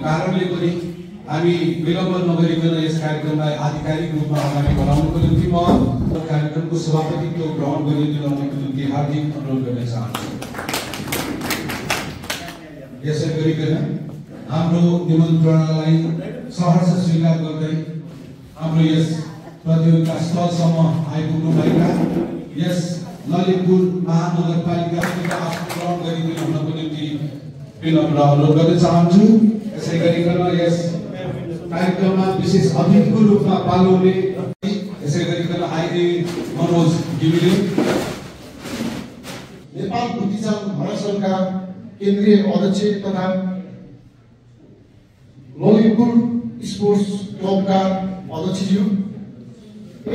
कारणले पनि हामी विलम्ब नगरिकन यस कार्यक्रमलाई आधिकारिक रूपमा अगाडि बढाउनको निम्ति म कार्यक्रमको सभापतित्व ग्रहण गरिदिनुको निम्ति हार्दिक अनुरोध गर्न चाहन्छु। यसै गरिकन हाम्रो निमन्त्रणालाई सहर्ष स्वीकार गर्दै हाम्रो यस प्रतियोगिता स्थलसम्म आइपुग्नु भएका यस ललितपुर महानगरपालिकाका आफ्नो ग्रहण गरिदिनुको निम्ति विनम्र अनुरोध गर्न चाहन्छु। यसै गरिकन यस कार्यक्रममा विशेष अतिथिको रूपमा पाल्नुहुने यसै गरिकन आइए मनोज गिमिले नेपाल बुद्धिजम महासङ्घका केन्द्रीय अध्यक्ष तथा ललितपुर स्पोर्ट्स क्लबका अध्यक्षज्यू,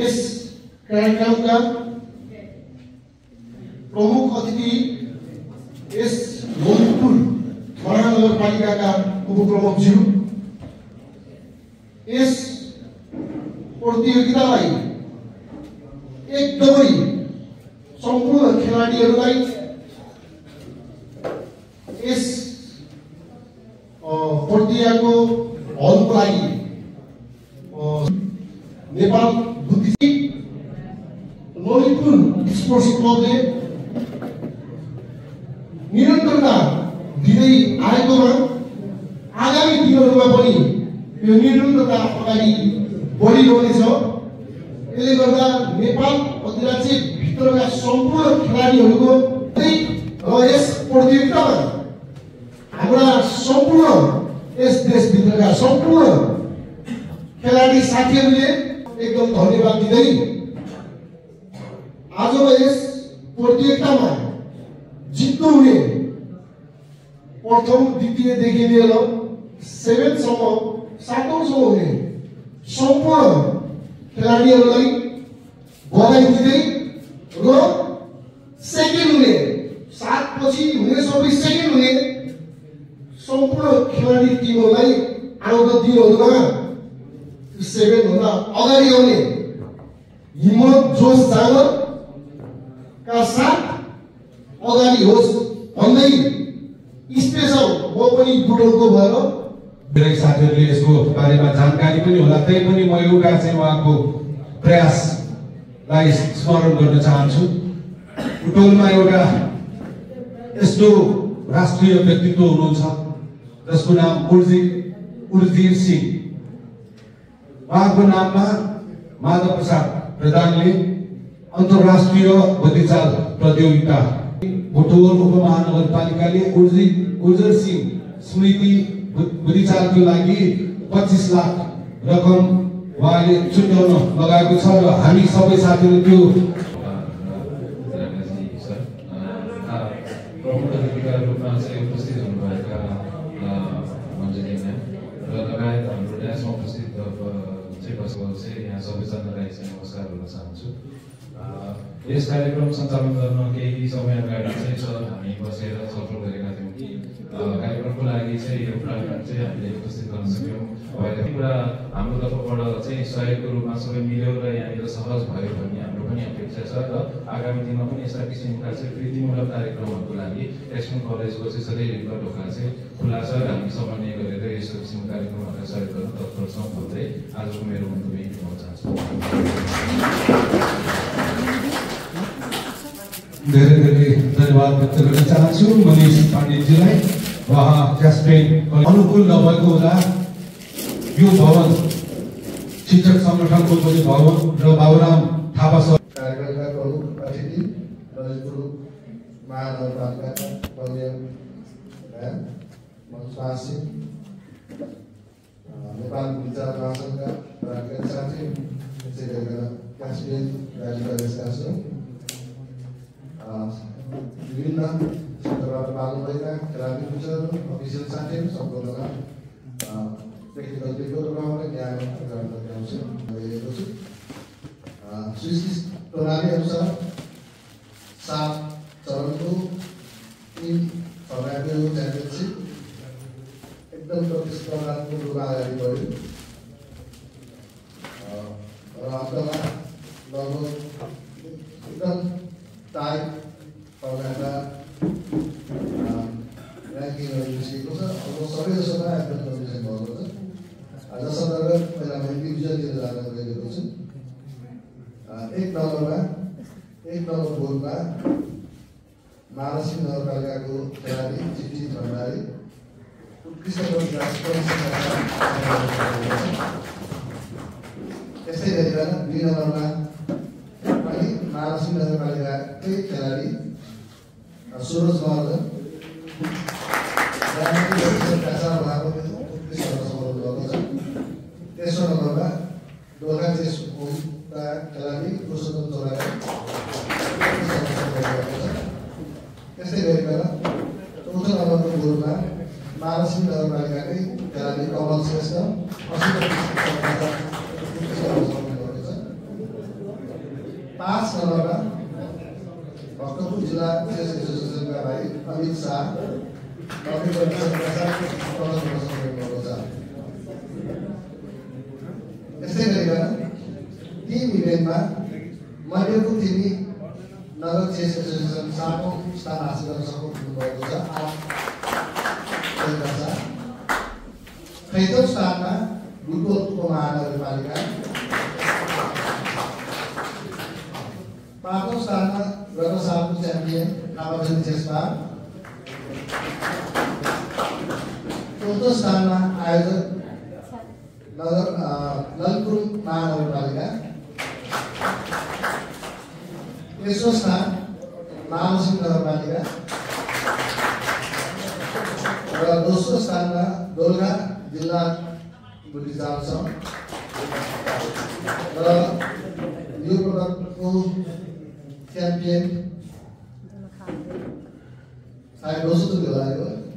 यस कार्यक्रमका प्रमुख अतिथि, यस ललितपुर महानगरपालिकाका उपप्रमुखज्यू, यस प्रतियोगितालाई एकदमै सम्पूर्ण खेलाडीहरूलाई यस प्रतियोगिताको हलको लागि नेपाल बुद्धिजीवी ललितपुर स्पोर्ट्स क्लबले निरन्तरता दिँदै आएकोमा आगामी दिनहरूमा पनि यो निरन्तरता अगाडि बढिरहनेछ। यसले गर्दा नेपाल अधिराज्य भित्रका सम्पूर्ण खेलाडीहरूको र यस प्रतियोगितामा हाम्रा सम्पूर्ण यस देशभित्रका सम्पूर्ण खेलाडी साथीहरूले एकदम धन्यवाद दिँदै आज यस प्रतियोगितामा जित्नुहुने प्रथम द्वितीयदेखि लिएर 7औंसम्म हुने सम्पूर्ण खेलाडीहरूलाई बधाई दिँदै र सेकेन्ड हुने 7 पछि हुने सबै सेकेन्ड हुने सम्पूर्ण खेलाडी टिमहरूलाई आउँदो दिनहरूमा 7 भन्दा अगाडि आउने हिम्मत जोश जागरका साथ अगाडि होस् भन्दै स्पेशल म पनि बुटोलको भएर धेरै साथीहरूले यसको बारेमा जानकारी पनि होला, तै पनि म एउटा चाहिँ उहाँको प्रयासलाई स्मरण गर्न चाहन्छु। बुटोलमा एउटा यस्तो राष्ट्रिय व्यक्तित्व हुनुहुन्छ जसको नाम उर्जिर सिंह। उहाँको नाममा माधव प्रसाद प्रधानले अन्तर्राष्ट्रिय बुद्धिचाल प्रतियोगिता बुटोल उपमहानगरपालिकाले उर्जिर सिंह स्मृति बुद्धिचालको लागि 25 लाख रकम उहाँले छुट्याउन लगाएको छ र हामी सबै साथीहरू त्यो प्रमुख अतिथिका रूपमा चाहिँ उपस्थित हुनुभएका मञ्जरी म्याम र लगायत हाम्रो ड्यासमा उपस्थित चाहिँ यहाँ सबैजनालाई चाहिँ नमस्कार गर्न चाहन्छु। यस कार्यक्रम सञ्चालन गर्न केही समय अगाडि चाहिँ सर हामी बसेर छलफल गरेका थियौँ कि कार्यक्रमको लागि चाहिँ यो प्रोग्राम चाहिँ हामीले उपस्थित गर्न सक्यौँ। भएका कुरा हाम्रो तर्फबाट चाहिँ सहयोगको रूपमा सबै मिल्यो र यहाँनिर सहज भयो भन्ने हाम्रो पनि अपेक्षा छ र आगामी दिनमा पनि यस्ता किसिमका चाहिँ वृत्तिमूलक कार्यक्रमहरूको लागि टेक्सुङ कलेजको चाहिँ सधैँ ढोका चाहिँ खुला छ र हामी समन्वय गरेर यस्तो किसिमको कार्यक्रमहरूलाई सहयोग गर्न तत्पर छौँ भन्दै आजको मेरो मन्तव्य यही भन्न चाहन्छु। धेरै धेरै धन्यवाद व्यक्त गर्न चाहन्छु मनिष पण्डितजीलाई। उहाँ क्यास्पेन अनुकूल नभएको हुँदा यो भवन शिक्षक संगठनको पनि भवन र बाबुराम थापा कार्यक्रमका प्रमुख अतिथि ललितपुर महानगरपालिकाका कल्याण म्याम मनोज सिंह, नेपाल बुद्धिचाल महासङ्घका कार्यक्रम साथी, त्यसै गरेर क्यास्पेन राज्यका विभिन्न क्षेत्रबाट पाल्नुभएका खेलाडी कोचहरू, अफिसियल साथीहरू सम्पूर्णलाई टेक्निकल रिपोर्टबाट ज्ञान प्रदान गरिरहेको छु। स्वीकृत प्रणाली अनुसार 7 चरणको 3 फर्मेटको च्याम्पियनसिप एकदम प्रतिस्पर्धात्मक रूपमा अगाडि बढ्यो र अन्तमा लगभग एकदम टाइट फर्मेटमा ऱ्याङ्किङ गर्ने निस्केको छ। अब सबैजसोमा एडमिट कन्डिसन भएको छ। जस अन्तर्गत पहिला म इन्डिभिजुअल जान गइरहेको छु। एक नम्बर बोर्डमा महालक्ष्मी नगरपालिकाको खेलाडी चिठी भण्डारी उत्कृष्ट त्यस्तै गरिकन 2 नम्बरमा पनि महालक्ष्मी नगरपालिकाकै खेलाडी सुरज महर्जन तेस्रो नम्बरमा दोलखा चेस होमका खेलाडी पुरुषोत्तम चौलागाई त्यस्तै गरिकन चौथो नम्बरको बोर्डमा महालक्ष्मी नगरपालिकाकै खेलाडी कमल श्रेष्ठ 5 नम्बरमा भक्तपुर जिल्ला चेस एसोसिएसनका भाइ अमित शाह त्यस्तै गरिकन टिम इभेन्टमा मध्यपुर तिमी नगर चेस एसोसिएसन 7औं स्थान हासिल गर्न सक्नुभएको छ। 6औं स्थानमा बुटोल उपमहानगरपालिका, 5औं स्थानमा गत सालको च्याम्पियन आवाजन चेसमा, 4औं स्थानमा आयोजक ललितपुर महानगरपालिका, 3औं स्थान महालक्ष्मी नगरपालिका र 2औं स्थानमा दोलखा जिल्ला बुद्धिचाल सङ्घ र यो पदकको च्याम्पियन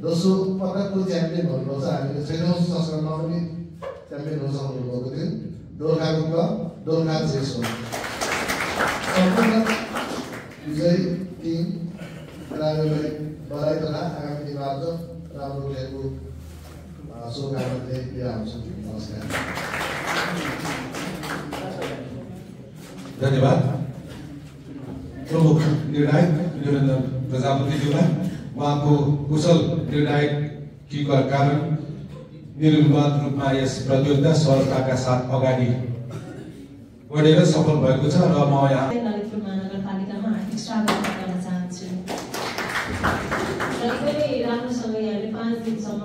दोस्रो पदकको च्याम्पियन भन्नुभएको छ। हामीले 6औं संस्करणमा पनि च्याम्पियन हुन सक्नुभएको थियो। दोलखाको क्लब दोलखा चेस हो। सम्पूर्ण विजयी टिम खेलाडीहरूलाई बधाई तथा आगामी दिनमा राम्रो खेलको शुभकामना दिएर आउँछु। नमस्कार। धन्यवाद प्रमुख निर्णायक निरञ्जन प्रजापतिज्यूलाई। उहाँको कुशल निर्णायकीका कारण निर्विवाद रूपमा यस प्रतियोगिता सरलताका साथ अगाडि बढेर सफल भएको छ र म यहाँ ललितपुर महानगरपालिकामा हार्दिक स्वागत गर्न चाहन्छु। र पनि राम्रोसँग यहाँले 5 दिनसम्म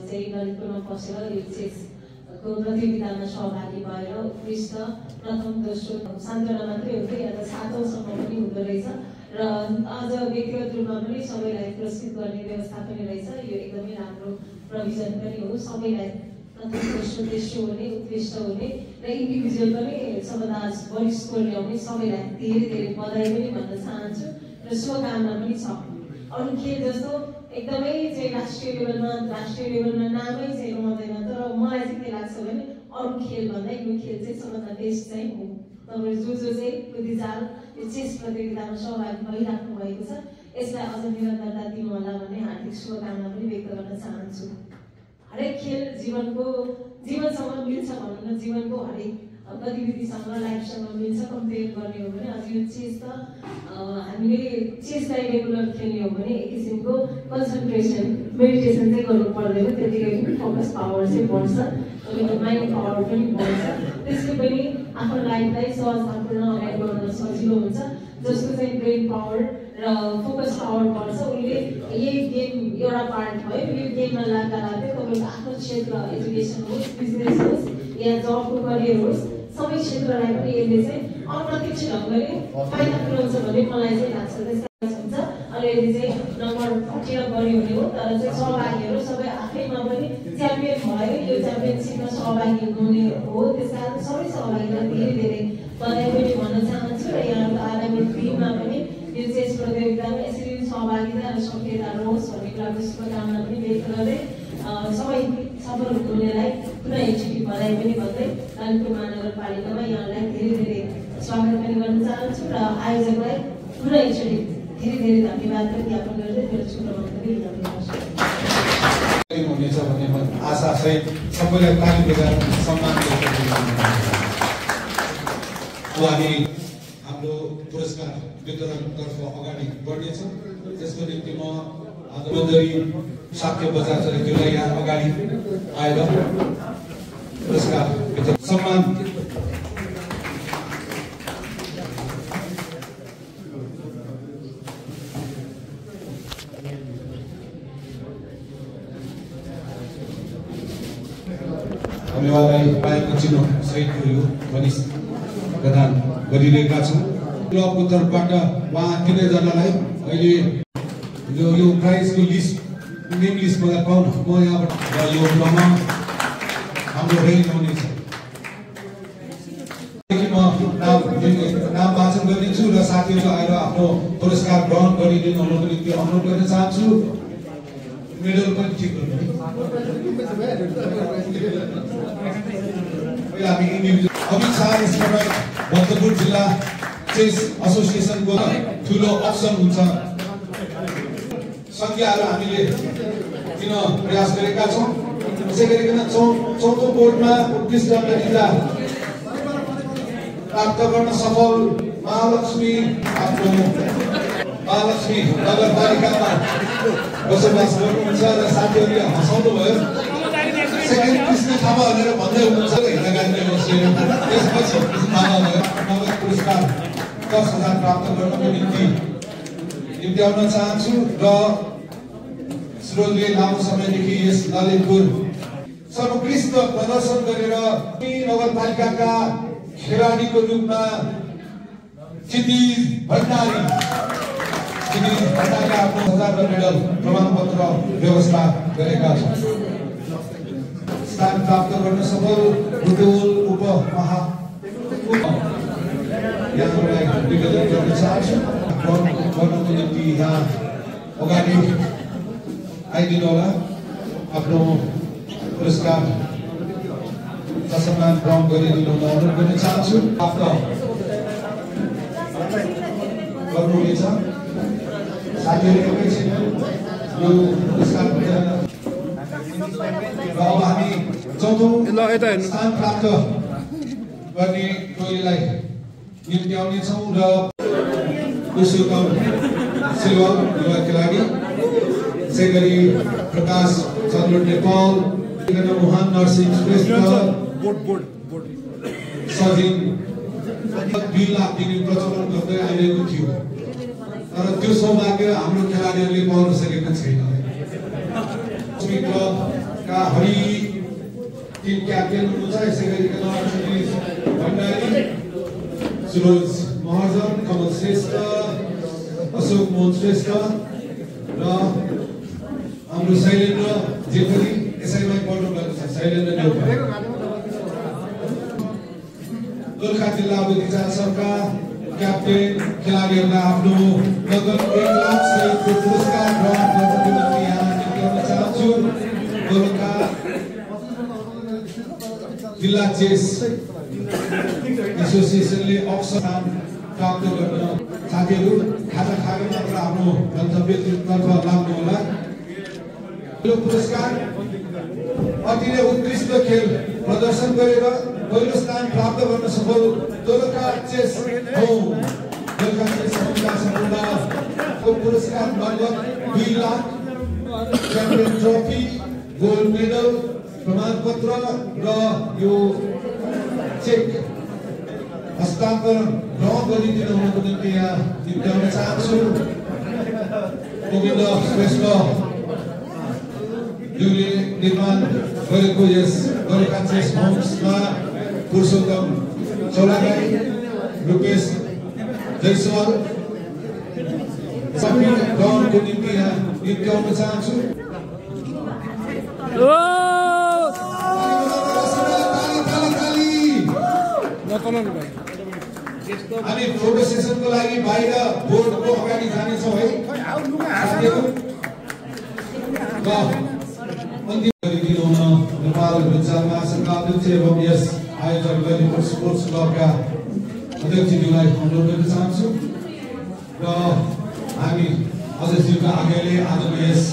चाहिँ ललितपुरमा बसेर यो चेसको प्रतियोगितामा सहभागी भएर उत्कृष्ट प्रथम दोस्रो सान्त्वना मात्रै हुँदै या त 7औंसम्म पनि हुँदो रहेछ र अझ व्यक्तिगत रूपमा पनि सबैलाई पुरस्कृत गर्ने व्यवस्था पनि रहेछ। यो एकदमै राम्रो प्रोभिजन पनि हो। सबैलाई प्रथम दोस्रो तेस्रो हुने उत्कृष्ट हुने र इन्डिभिजुअल पनि सबभन्दा बढी स्कोर ल्याउने सबैलाई धेरै धेरै बधाई पनि भन्न चाहन्छु र शुभकामना पनि छ। अरू खेल जस्तो एकदमै चाहिँ राष्ट्रिय लेभलमा नामै चाहिँ रहँदैन, तर मलाई चाहिँ के लाग्छ भने अरू खेल भन्दा यो खेल चाहिँ सबभन्दा बेस्ट चाहिँ हो। तपाईँहरू जो चाहिँ बुद्धिचाल यो चेस प्रतियोगितामा सहभागी भइराख्नु भएको छ यसलाई अझ निरन्तरता दिनु होला भन्ने हार्दिक शुभकामना पनि व्यक्त गर्न चाहन्छु। हरेक खेल जीवनसँग मिल्छ भनौँ न, जीवनको हरेक गतिविधिसँग लाइफसँग मिल्छ। कम्पेयर गर्ने हो भने अझ यो चेस त हामीले चेसलाई रेगुलर खेल्ने हो भने एक किसिमको कन्सन्ट्रेसन मेडिटेसन चाहिँ गर्नु पर्दैन, त्यतिकै फोकस पावर चाहिँ बढ्छ, तपाईँको माइन्ड पावर पनि बढ्छ। त्यसले पनि आफ्नो लाइफलाई सहजतापूर्ण अगाडि बढाउन सजिलो हुन्छ। जसको चाहिँ ब्रेन पावर र फोकस पावर बढ्छ उसले यही गेम एउटा पार्ट भयो। यो गेममा लाग्दा लाग्दै तपाईँको आफ्नो क्षेत्र एजुकेसन होस्, बिजनेस होस् या जबको करियर होस्, सबै क्षेत्रलाई पनि यसले चाहिँ अप्रत्यक्ष ढङ्गले फाइदा पुर्याउँछ भन्ने मलाई चाहिँ लाग्छ। त्यसै हुन्छ अनि यदि चाहिँ नम्बर 40 बढी हुने हो, तर चाहिँ सहभागीहरू सबै आफैमा पनि च्याम्पियन भयो, यो च्याम्पियनसिपमा सहभागी हुने हो। त्यस कारण सबै सहभागीलाई धेरै धेरै बधाई पनि भन्न चाहन्छु र यहाँको आगामी दिनमा पनि यो चेस प्रतियोगितामा यसरी सहभागिता र सक्रियता रहोस् भन्ने कुराको शुभकामना पनि व्यक्त गर्दै सबै सफल हुनेलाई पुनः एकचोटि बधाई पनि भन्दै ललितपुर महानगरपालिकामा यहाँलाई धेरै धेरै स्वागत पनि गर्न चाहन्छु र आयोजकलाई पुनः एकचोटि धेरै धेरै धन्यवाद पनि ज्ञापन गर्दै मेरो छोटो वक्तव्य हुनेछ भन्ने आशा सहित सबैलाई ताली बजाएर सम्मान हामी हाम्रो पुरस्कार वितरणतर्फ अगाडि बढ्नेछौँ। त्यसको निम्ति म आज बन्दरी साक्य बजार छ त्यसलाई यहाँ अगाडि आएर पुरस्कार सम्मान हामी उहाँलाई पाएको चिन्ह सहितको यो पनि प्रदान गरिरहेका छौँ क्लबको तर्फबाट उहाँ तिनैजनालाई अहिले यो प्राइजको लिस्ट नेम लिस्ट मलाई पाउनु म यहाँबाट यो क्रममा हाम्रो रेन्ज आउनेछ नाम वाचन गरिदिन्छु र साथीहरू आएर आफ्नो पुरस्कार ग्रहण गरिदिनु हुनुको निम्ति अनुरोध गर्न चाहन्छु मेडल पनि ठिक गर्नु अमित शाह भक्तपुर जिल्ला चेस एसोसिएसनको ठुलो अप्सन हुन्छ संख्याहरू हामीले दिन प्रयास गरेका छौँ त्यसै गरिकन चौथो बोर्डमा उत्कृष्ट नतिजा प्राप्त गर्न सफल महालक्ष्मी नगरपालिकामा बसोबास गर्नुहुन्छ र साथीहरूले हँसाउनु भयो सेकेन्ड कृष्ण थापा भनेर भन्दै हुनुहुन्छ त्यसपछि थाहा भयो नगद पुरस्कार 10,000 प्राप्त गर्नको निम्ति निम्त्याउन चाहन्छु र स्रोतले लामो समयदेखि यस ललितपुर सर्वोत्कृष्ट प्रदर्शन गरेर नगरपालिकाका खेलाडीको रूपमा क्षितिज भण्डारी आफ्नो 1000 मेडल प्रमाणपत्र व्यवस्था गरेका छन् स्थान प्राप्त गर्न सफल बुटोल यहाँलाई निवेदन गर्न चाहन्छु गर्नको निम्ति यहाँ अगाडि आइदिनु होला आफ्नो पुरस्कार सम्मान ग्रहण गरिदिनु अनुरोध गर्न चाहन्छु प्राप्त गर्नुहुनेछ साथीहरू एकैछिन यो पुरस्कार र अब हामी चौथौं स्थान प्राप्त गर्ने टोलीलाई निम्त्याउनेछौँ र पुरुषोत्तम सिल्वर युवा खेलाडी त्यसै गरी प्रकाश चन्द्र नेपाल मोहन नरसिंह श्रेष्ठ सजिन 2 लाख दिने प्रचलन गर्दै आइरहेको थियो तर त्यो सौभाग्य हाम्रो खेलाडीहरूले पाउन सकेका छैन क्लबका हरि टिम क्याप्टेन हुनुहुन्छ यसै गरिकन भण्डारी सुरोज महर्जन कमल श्रेष्ठ अशोक मोहन श्रेष्ठ र हाम्रो शैलेन्द्र जेपरी यसैमा पढ्नु भएको छ शैलेन्द्र नेउपा गोर्खा जिल्ला बुद्धिचार सरकार क्याप्टेन खेलाडीहरूलाई आफ्नो नगद 1 लाख सहितको पुरस्कार ग्रहण गर्नको निम्ति यहाँ निम्त्याउन चाहन्छु गोर्खा जिल्ला चेस एसोसिएसनले अवसर प्राप्त गर्न साथीहरू खाता खाएर मात्र आफ्नो गन्तव्यतर्फ लाग्नु होला यो पुरस्कार अति नै उत्कृष्ट खेल प्रदर्शन गरेर पहिलो स्थान प्राप्त गर्न सफल गोर्खा चेस सम्पूर्णको पुरस्कार नगद 2 lakh champion trophy gold medal प्रमाणपत्र र यो चेक हस्तान्तरण ग्रहण गरिदिनु हुनुको निम्ति यहाँ निम्त्याउन चाहन्छु गोविन्द श्रेष्ठ ज्यूले निर्माण गरेको यस गोर्खा चेस होम्समा पुरुषोत्तम चौलागाई रूपेश जयसवाल ग्रहणको निम्ति यहाँ निम्त्याउन चाहन्छु हामी फोटो सेसनको लागि बाहिर बोर्डको अगाडि जानेछौँ है साथीहरू अन्तिम गरिदिनु हुन नेपाल भुन्चाल महासङ्घका अध्यक्ष एवं यस आयोजक ललितपुर स्पोर्ट्स क्लबका अध्यक्षज्यूलाई अनुरोध गर्न चाहन्छु र हामी अध्यक्षज्यूका आज्ञाले आजको यस